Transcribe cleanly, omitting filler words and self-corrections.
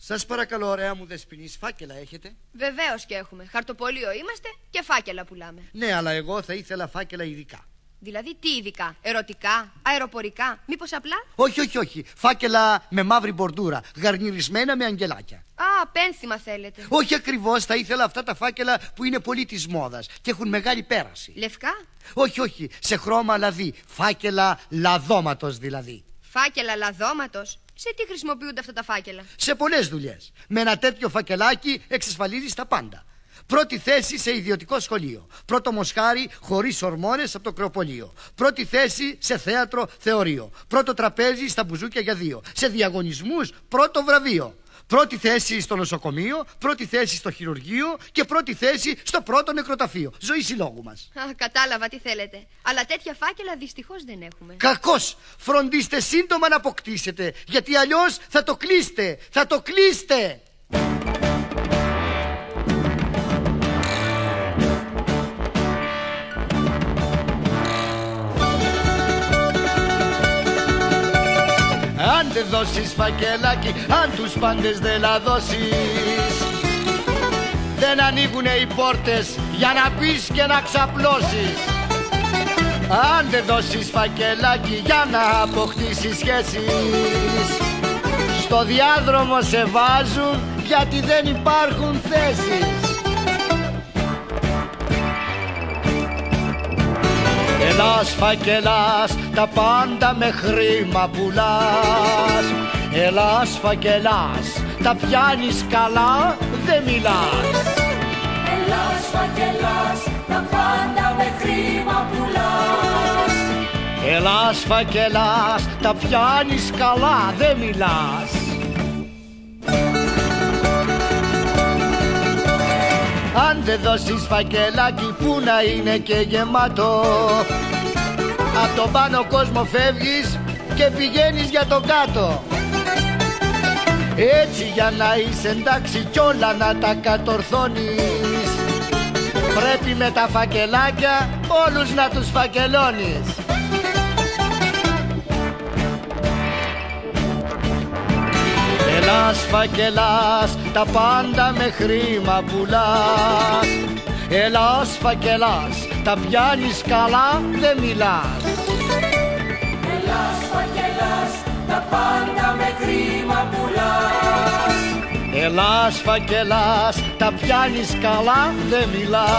Σας παρακαλώ, ωραία μου δεσποινής, φάκελα έχετε? Βεβαίως και έχουμε. Χαρτοπολείο είμαστε και φάκελα πουλάμε. Ναι, αλλά εγώ θα ήθελα φάκελα ειδικά. Δηλαδή τι ειδικά, ερωτικά, αεροπορικά, μήπως απλά? Όχι. Φάκελα με μαύρη μπορντούρα, γαρνιρισμένα με αγγελάκια. Α, πένθυμα θέλετε? Όχι ακριβώς, θα ήθελα αυτά τα φάκελα που είναι πολύ της μόδας και έχουν μεγάλη πέραση. Λευκά? Όχι, σε χρώμα λαδί. Φάκελα λαδώματος δηλαδή. Φάκελα λαδώματος? Σε τι χρησιμοποιούνται αυτά τα φάκελα? Σε πολλές δουλειές. Με ένα τέτοιο φακελάκι εξασφαλίζεις τα πάντα. Πρώτη θέση σε ιδιωτικό σχολείο. Πρώτο μοσχάρι χωρίς ορμόνες από το κρεοπολείο. Πρώτη θέση σε θέατρο θεωρείο. Πρώτο τραπέζι στα μπουζούκια για 2. Σε διαγωνισμούς πρώτο βραβείο. Πρώτη θέση στο νοσοκομείο, πρώτη θέση στο χειρουργείο και πρώτη θέση στο πρώτο νεκροταφείο. Ζωή συλλόγου μας. Α, κατάλαβα τι θέλετε. Αλλά τέτοια φάκελα δυστυχώς δεν έχουμε. Κακώς! Φροντίστε σύντομα να αποκτήσετε, γιατί αλλιώς θα το κλείσετε. Θα το κλείσετε! Αν δεν δώσεις φακελάκι, αν τους πάντες δεν λαδώσεις, δεν ανοίγουνε οι πόρτες για να μπεις και να ξαπλώσεις. Αν δεν δώσεις φακελάκι για να αποκτήσεις σχέσεις, στο διάδρομο σε βάζουν γιατί δεν υπάρχουν θέσεις. Ελάς φακελάς, τα πάντα με χρήμα πουλάς. Ελάς φακελάς, τα πιάνεις καλά, δεν μιλάς. Ελάς φακελάς, τα πάντα με χρήμα πουλάς. Ελάς φακελάς, τα πιάνεις καλά, δεν μιλάς. Αν δεν δώσεις φακελάκι που να είναι και γεμάτο, απ' τον πάνω κόσμο φεύγεις και πηγαίνεις για τον κάτω. Έτσι για να είσαι εντάξει κι όλα να τα κατορθώνεις, πρέπει με τα φακελάκια όλους να τους φακελώνεις. Ελάς φακελάς, τα πάντα με χρήμα πουλάς. Ελάς φακελάς, τα πιάνεις καλά, δεν μιλάς. Ελάς φακελάς, τα πάντα με χρήμα πουλάς. Ελάς φακελάς, τα πιάνεις καλά, δεν μιλάς.